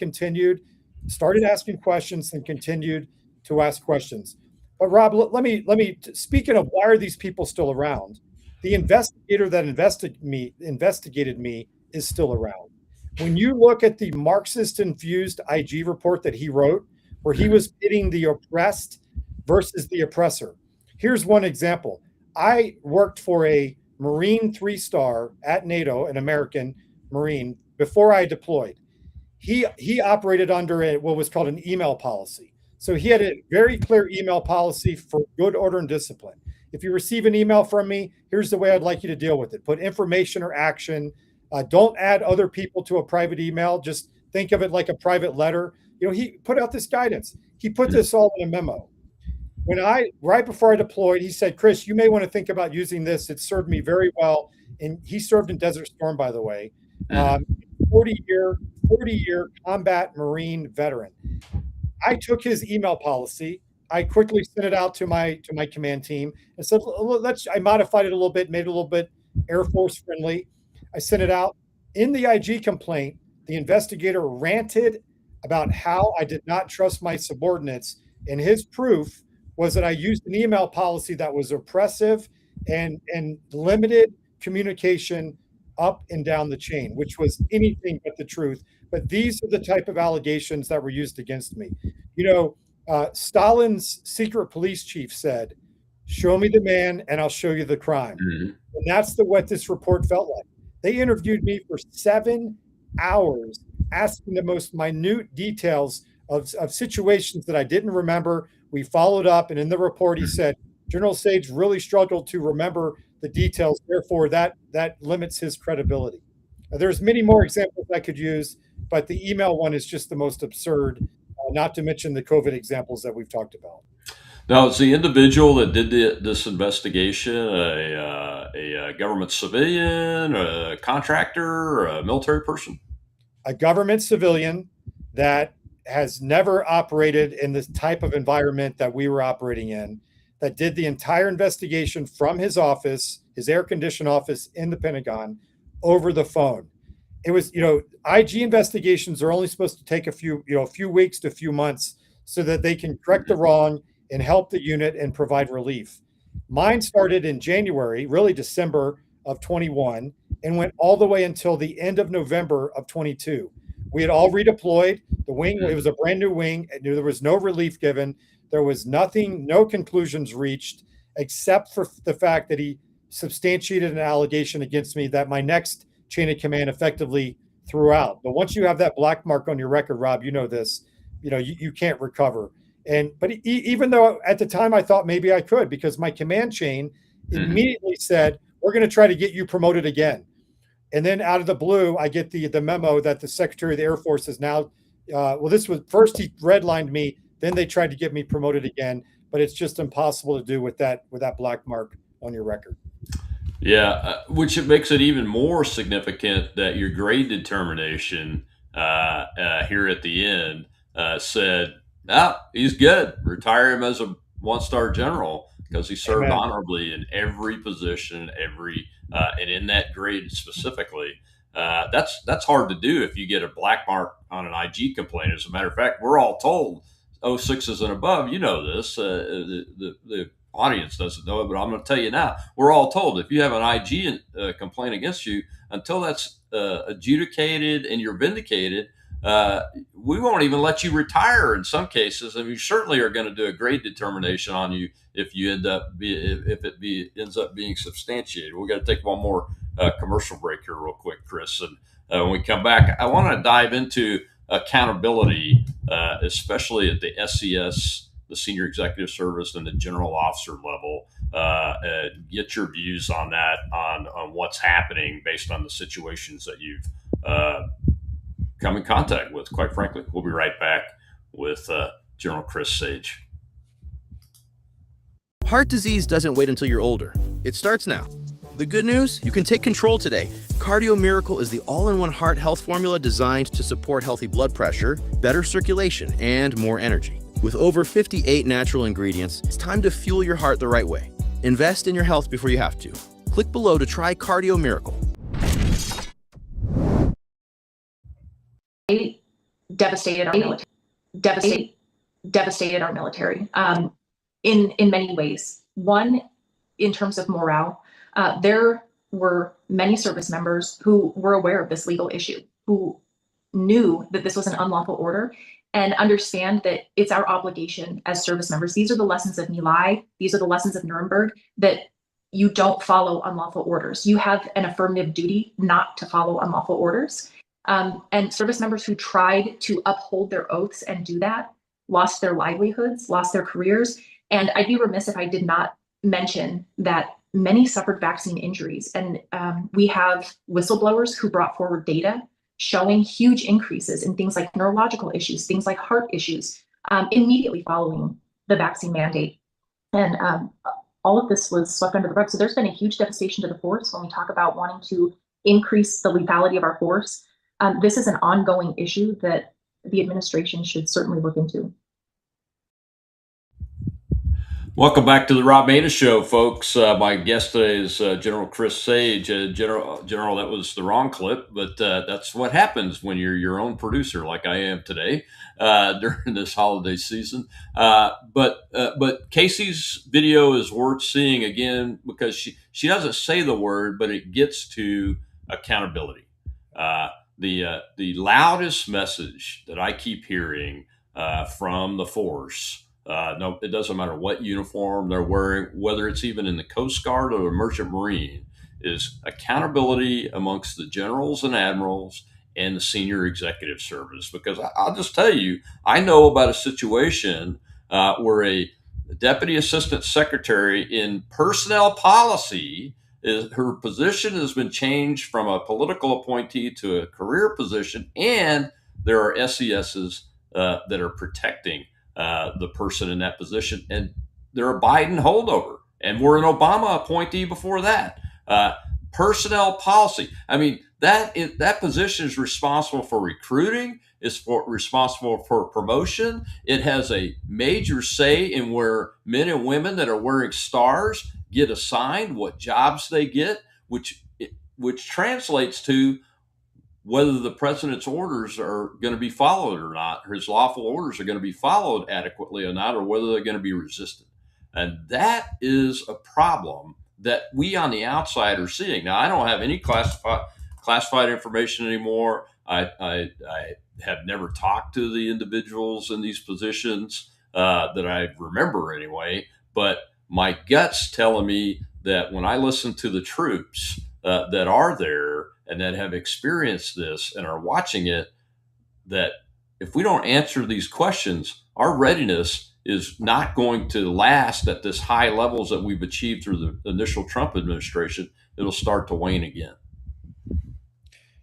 started asking questions and continued to ask questions. But Rob, let me, speaking of why are these people still around? The investigator that investigated me is still around. When you look at the Marxist infused IG report that he wrote, where he was pitting the oppressed versus the oppressor. Here's one example. I worked for a Marine 3-star at NATO, an American Marine, before I deployed. He operated under what was called an email policy. So he had a very clear email policy for good order and discipline. If you receive an email from me, here's the way I'd like you to deal with it. Put information or action. Don't add other people to a private email. Just think of it like a private letter. You know, he put out this guidance. He put this all in a memo. Right before I deployed, he said, Chris, you may want to think about using this. It served me very well. And he served in Desert Storm, by the way. 40-year combat Marine veteran. I took his email policy. I quickly sent it out to my command team and said, I modified it a little bit, made it a little bit Air Force friendly. I sent it out. In the IG complaint, the investigator ranted about how I did not trust my subordinates, and his proof was that I used an email policy that was oppressive and limited communication up and down the chain, which was anything but the truth. But these are the type of allegations that were used against me. You know, Stalin's secret police chief said, show me the man and I'll show you the crime. And that's what this report felt like. They interviewed me for 7 hours, asking the most minute details of situations that I didn't remember. We followed up, and in the report, he said, General Sage really struggled to remember the details. Therefore, that limits his credibility. There's many more examples I could use, but the email one is just the most absurd, not to mention the COVID examples that we've talked about. Now, is the individual that did this investigation a government civilian, a contractor, a military person? A government civilian that has never operated in this type of environment that we were operating in, that did the entire investigation from his office, his air-conditioned office in the Pentagon, over the phone. It was, IG investigations are only supposed to take a few weeks to a few months so that they can correct the wrong and help the unit and provide relief. Mine started in January, really December of 21, and went all the way until the end of November of 22. We had all redeployed. The wing, it was a brand new wing. There was no relief given. There was nothing, no conclusions reached, except for the fact that he substantiated an allegation against me that my next chain of command effectively threw out. But once you have that black mark on your record, Rob, you know this, you can't recover. But even though at the time I thought maybe I could, because my command chain immediately said, we're going to try to get you promoted again. And then out of the blue, I get the memo that the Secretary of the Air Force is now, this was first he redlined me, then they tried to get me promoted again, but it's just impossible to do with that black mark on your record. Yeah, which it makes it even more significant that your grade determination here at the end said, he's good. Retire him as a 1-star general because he served honorably in every position, and in that grade specifically. That's hard to do if you get a black mark on an IG complaint. As a matter of fact, we're all told 06s and above. You know this. The audience doesn't know it, but I'm going to tell you now. We're all told if you have an IG complaint against you, until that's adjudicated and you're vindicated, we won't even let you retire in some cases, and we certainly are going to do a grade determination on you if you ends up being substantiated. We're going to take one more commercial break here real quick, Chris, and when we come back, I want to dive into accountability, especially at the SES, the Senior Executive Service, and the General Officer level. Get your views on that, on what's happening based on the situations that you've come in contact with, quite frankly. We'll be right back with General Chris Sage. Heart disease doesn't wait until you're older. It starts now. The good news? You can take control today. Cardio Miracle is the all-in-one heart health formula designed to support healthy blood pressure, better circulation, and more energy. With over 58 natural ingredients, it's time to fuel your heart the right way. Invest in your health before you have to. Click below to try Cardio Miracle. Devastated our military. Devastated our military. In many ways. One, in terms of morale, there were many service members who were aware of this legal issue, who knew that this was an unlawful order, and understand that it's our obligation as service members. These are the lessons of My Lai. These are the lessons of Nuremberg, that you don't follow unlawful orders. You have an affirmative duty not to follow unlawful orders. And service members who tried to uphold their oaths and do that lost their livelihoods, lost their careers. And I'd be remiss if I did not mention that many suffered vaccine injuries. And we have whistleblowers who brought forward data showing huge increases in things like neurological issues, things like heart issues, immediately following the vaccine mandate. And all of this was swept under the rug. So there's been a huge devastation to the force when we talk about wanting to increase the lethality of our force. This is an ongoing issue that the administration should certainly look into. Welcome back to the Rob Maida Show, folks. My guest today is General Chris Sage. General, that was the wrong clip, but that's what happens when you're your own producer, like I am today during this holiday season. But Casey's video is worth seeing again because she doesn't say the word, but it gets to accountability. The loudest message that I keep hearing from the force. No, it doesn't matter what uniform they're wearing, whether it's even in the Coast Guard or the Merchant Marine, is accountability amongst the generals and admirals and the senior executive service. Because I'll just tell you, I know about a situation where a deputy assistant secretary in personnel policy, her position has been changed from a political appointee to a career position, and there are SESs that are protecting the person in that position, and they're a Biden holdover, and we're an Obama appointee before that. Personnel policy. I mean, that position is responsible for recruiting. It's responsible for promotion. It has a major say in where men and women that are wearing stars get assigned, what jobs they get, which translates to whether the president's orders are going to be followed or not, his lawful orders are going to be followed adequately or not, or whether they're going to be resisted. And that is a problem that we on the outside are seeing. Now, I don't have any classified information anymore. I have never talked to the individuals in these positions that I remember anyway, but my gut's telling me that when I listen to the troops that are there and that have experienced this and are watching it, that if we don't answer these questions, our readiness is not going to last at this high levels that we've achieved through the initial Trump administration. It'll start to wane again.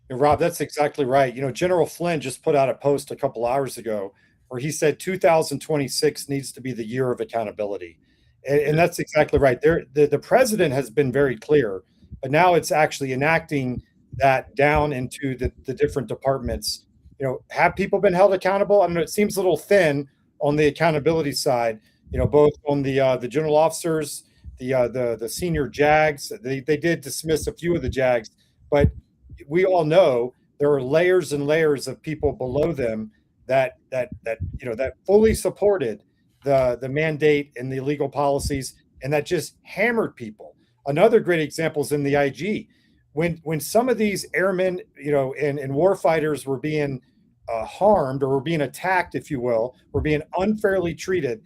And Rob, that's exactly right. General Flynn just put out a post a couple hours ago where he said 2026 needs to be the year of accountability. And that's exactly right. The president has been very clear, but now it's actually enacting that down into the different departments. Have people been held accountable? I don't know. It seems a little thin on the accountability side. Both on the general officers, the senior JAGs. They did dismiss a few of the JAGs, but we all know there are layers and layers of people below them that fully supported the mandate and the illegal policies, and that just hammered people. Another great example is in the IG. When some of these airmen, and war fighters were being harmed or were being attacked, if you will, were being unfairly treated,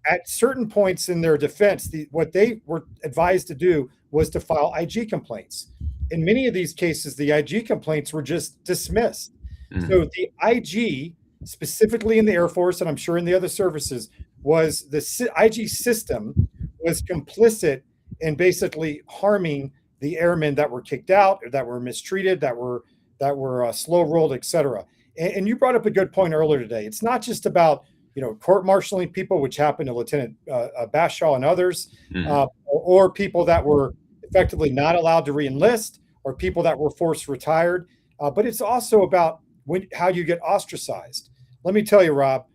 at certain points in their defense, what they were advised to do was to file IG complaints. In many of these cases, the IG complaints were just dismissed. Mm-hmm. So the IG, specifically in the Air Force, and I'm sure in the other services, was the IG system was complicit in basically harming the airmen that were kicked out, or that were mistreated, that were slow rolled, etc. And you brought up a good point earlier today. It's not just about court-martialing people, which happened to Lieutenant Bashaw and others, Mhm. or people that were effectively not allowed to re-enlist, or people that were forced retired. But it's also about how you get ostracized. Let me tell you, Rob,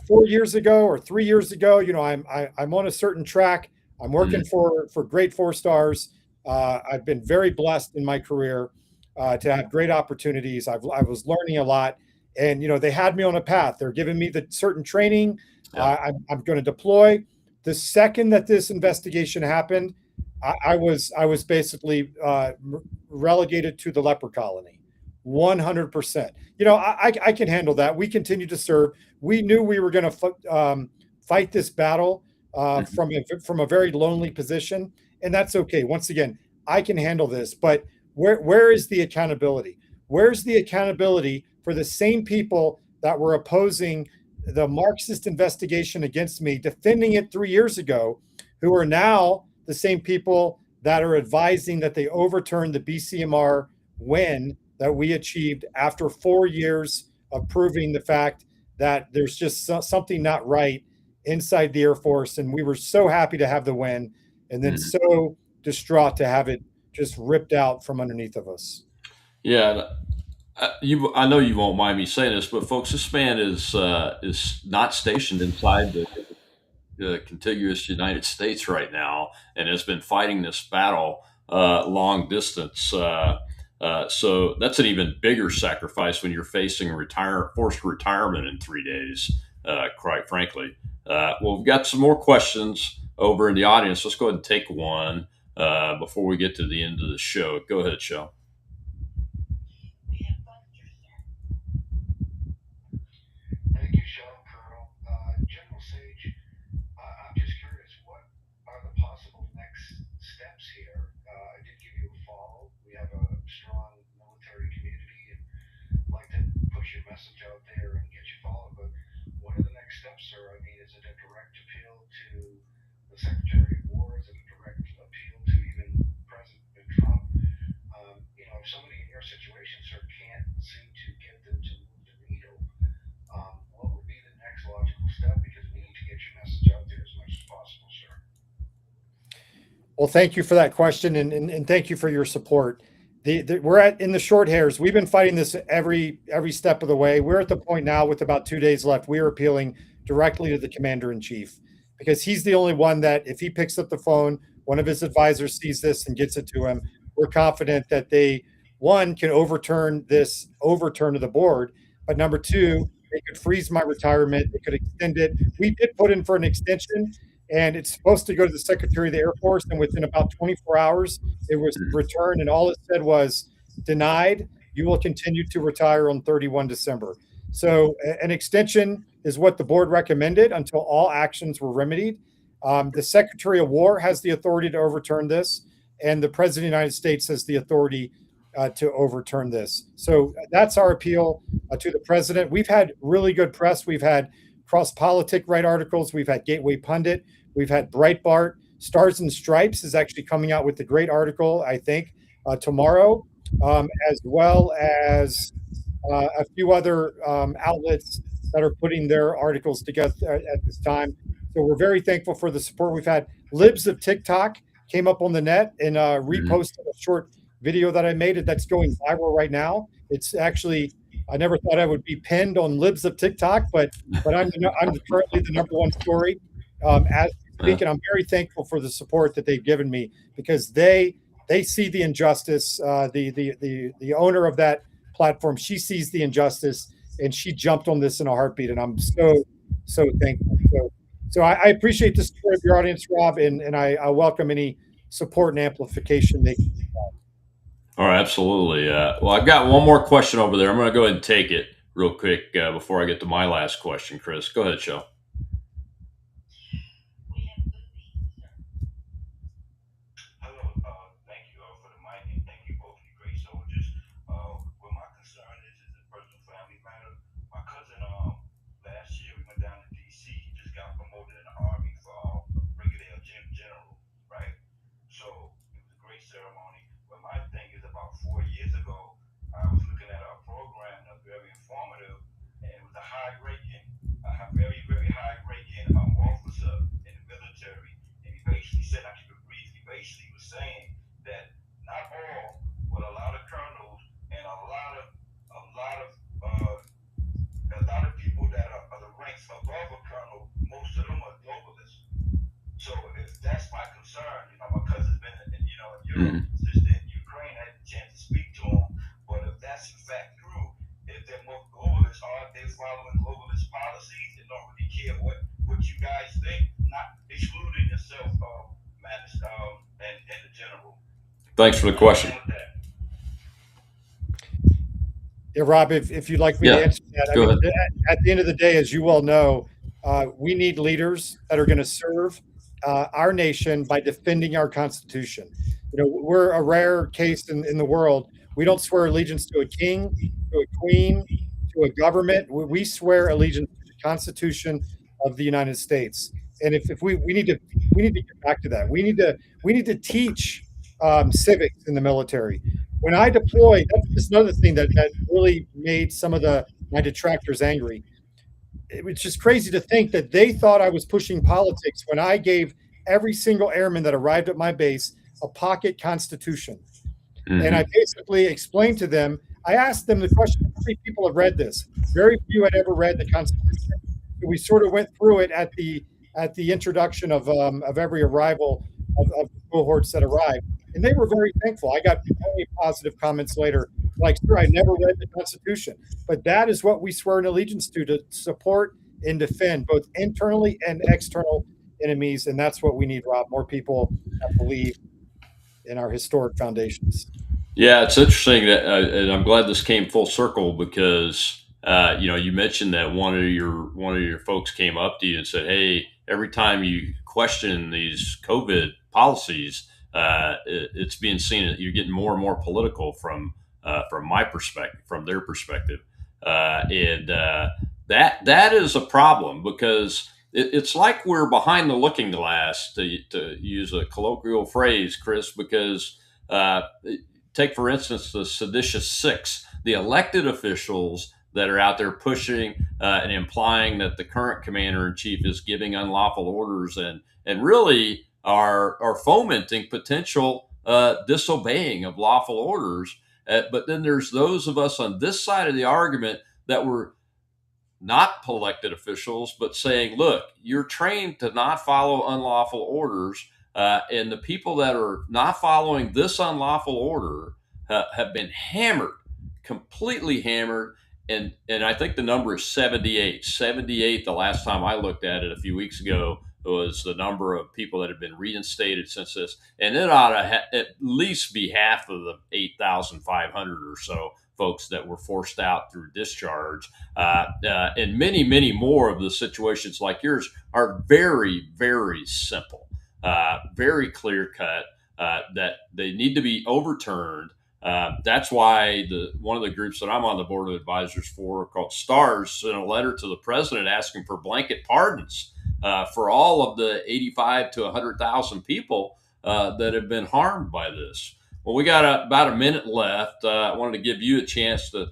4 years ago or 3 years ago, I'm on a certain track. I'm working for great four stars. I've been very blessed in my career to have great opportunities. I was learning a lot, and they had me on a path. They're giving me the certain training. Yeah. I'm going to deploy. The second that this investigation happened, I was basically relegated to the leper colony. 100%. I can handle that. We continue to serve. We knew we were going to fight this battle from a very lonely position, and that's okay. Once again, I can handle this, but where is the accountability? Where's the accountability for the same people that were opposing the Marxist investigation against me, defending it 3 years ago, who are now the same people that are advising that they overturn the BCMR win that we achieved after 4 years of proving the fact that there's just something not right inside the Air Force. And we were so happy to have the win, and then so distraught to have it just ripped out from underneath of us. Yeah. I know you won't mind me saying this, but folks, this man is not stationed inside the contiguous United States right now, and has been fighting this battle long distance. So that's an even bigger sacrifice when you're facing forced retirement in 3 days. Quite frankly, well, we've got some more questions over in the audience. Let's go ahead and take one before we get to the end of the show. Go ahead, Shell. Thank you, Sean Colonel. General Sage, I'm just curious, what are the possible next steps here? I did give you a follow. We have a strong military community and like to push your message out there and get you followed. But what are the next steps, sir? I mean, is it a direct appeal to the Secretary of War? Is it a direct appeal to even President Trump? If somebody in your situation, sir, can't seem to get them to move the needle, what would be the next logical step? Because we need to get your message out there as much as possible, sir. Well, thank you for that question, and thank you for your support. We're in the short hairs. We've been fighting this every step of the way. We're at the point now with about 2 days left. We are appealing directly to the commander in chief, because he's the only one that, if he picks up the phone, one of his advisors sees this and gets it to him, we're confident that they, one, can overturn this overturn of the board, but number two, they could freeze my retirement. They could extend it. We did put in for an extension, and it's supposed to go to the Secretary of the Air Force, and within about 24 hours, it was returned, and all it said was, denied. You will continue to retire on 31 December. So an extension is what the board recommended until all actions were remedied. The Secretary of War has the authority to overturn this, and the President of the United States has the authority to overturn this. So that's our appeal to the president. We've had really good press. We've had Cross-Politic write articles. We've had Gateway Pundit. We've had Breitbart. Stars and Stripes is actually coming out with a great article, I think, tomorrow, as well as a few other outlets that are putting their articles together at this time. So we're very thankful for the support we've had. Libs of TikTok came up on the net and reposted a short video that I made that's going viral right now. It's actually, I never thought I would be pinned on Libs of TikTok, but I'm currently the #1 story as we speak, and I'm very thankful for the support that they've given me, because they see the injustice. The owner of that platform, she sees the injustice, and she jumped on this in a heartbeat, and I'm so thankful. So I appreciate the support of your audience, Rob, and I welcome any support and amplification they can provide. All right, absolutely. Well, I've got one more question over there. I'm going to go ahead and take it real quick before I get to my last question, Chris. Go ahead, Joe. Hello, thank you for the mic, and thank you both, you great soldiers. What my concern is a personal family matter. My cousin, last year we went down to DC. He just got promoted in the Army for Brigadier General, right? So it was a great ceremony. But my thing is, about 4 years ago, I was looking at a program that was very informative, and it was a high ranking, very Mhm. President Ukraine had the chance to speak to him. But if that's in fact true, if they're more globalists, aren't they following globalist policies and don't really care what you guys think, not excluding yourself, and the general? Thanks for the question. Yeah, Rob, if you'd like me to Yeah, answer that, I go mean, ahead. at the end of the day, as you well know, we need leaders that are going to serve our nation by defending our Constitution. You know, we're a rare case in the world. We don't swear allegiance to a king, to a queen, to a government. We swear allegiance to the Constitution of the United States. And if we need to get back to that. We need to teach civics in the military. When I deployed, that's just another thing that really made some of my detractors angry. It was just crazy to think that they thought I was pushing politics when I gave every single airman that arrived at my base a pocket constitution. And I Mhm. basically explained to them, I asked them the question, how many people have read this? Very few had ever read the Constitution. So we sort of went through it at the introduction of every arrival of the cohorts that arrived. And they were very thankful. I got many positive comments later, like, sir, I never read the Constitution. But that is what we swear an allegiance to support and defend both internally and external enemies. And that's what we need, Rob, more people that believe in our historic foundations. Yeah, it's interesting that, and I'm glad this came full circle because you mentioned that one of your folks came up to you and said, "Hey, every time you question these COVID policies, it's being seen that you're getting more and more political from my perspective, from their perspective, and that is a problem because it's like we're behind the looking glass, to use a colloquial phrase, Chris, because." Uh, Take, for instance, the seditious six, the elected officials that are out there pushing and implying that the current commander in chief is giving unlawful orders and really are fomenting potential disobeying of lawful orders. But then there's those of us on this side of the argument that were not elected officials, but saying, look, you're trained to not follow unlawful orders. And the people that are not following this unlawful order have been hammered, completely hammered. And I think the number is 78. 78, the last time I looked at it a few weeks ago, was the number of people that have been reinstated since this. And it ought to at least be half of the 8,500 or so folks that were forced out through discharge. And many, many more of the situations like yours are very, very simple, very clear cut, that they need to be overturned. That's why one of the groups that I'm on the board of advisors for, called STARS, sent a letter to the president asking for blanket pardons for all of the 85 to 100,000 people that have been harmed by this. Well, we got about a minute left. I wanted to give you a chance to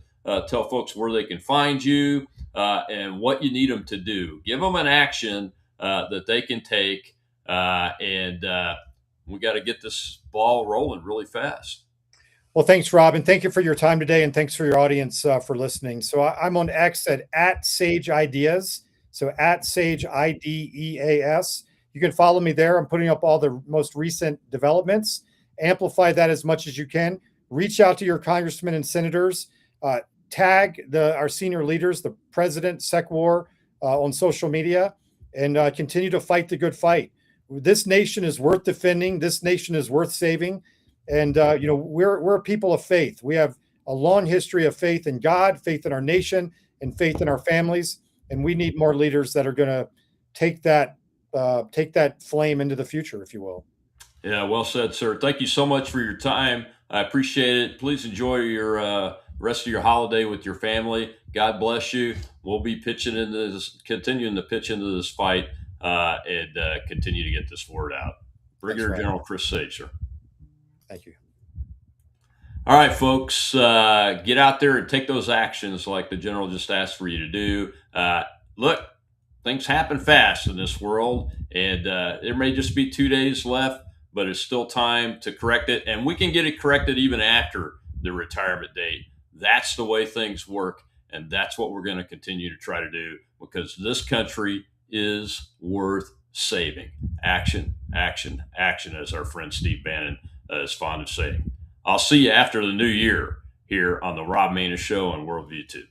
tell folks where they can find you and what you need them to do. Give them an action that they can take, and we got to get this ball rolling really fast. Well, thanks, Rob, and thank you for your time today, and thanks for your audience for listening. So I'm on X at Sage Ideas, so at Sage IDEAS. You can follow me there. I'm putting up all the most recent developments. Amplify that as much as you can. Reach out to your congressmen and senators. Tag our senior leaders, the president, SecWar, on social media, and continue to fight the good fight. This nation is worth defending. This nation is worth saving. And we're a people of faith. We have a long history of faith in God, faith in our nation, and faith in our families. And we need more leaders that are going to take that flame into the future, if you will. Yeah, well said, sir. Thank you so much for your time. I appreciate it. Please enjoy your rest of your holiday with your family. God bless you. We'll be continuing to pitch into this fight, and continue to get this word out. Brigadier General Chris Sage, sir. Thank you. All right, folks, get out there and take those actions like the general just asked for you to do. Look, things happen fast in this world, and there may just be 2 days left, but it's still time to correct it. And we can get it corrected even after the retirement date. That's the way things work, and that's what we're going to continue to try to do, because this country is worth saving. Action, action, action, as our friend Steve Bannon is fond of saying. I'll see you after the new year here on the Rob Maness Show on Worldview 2.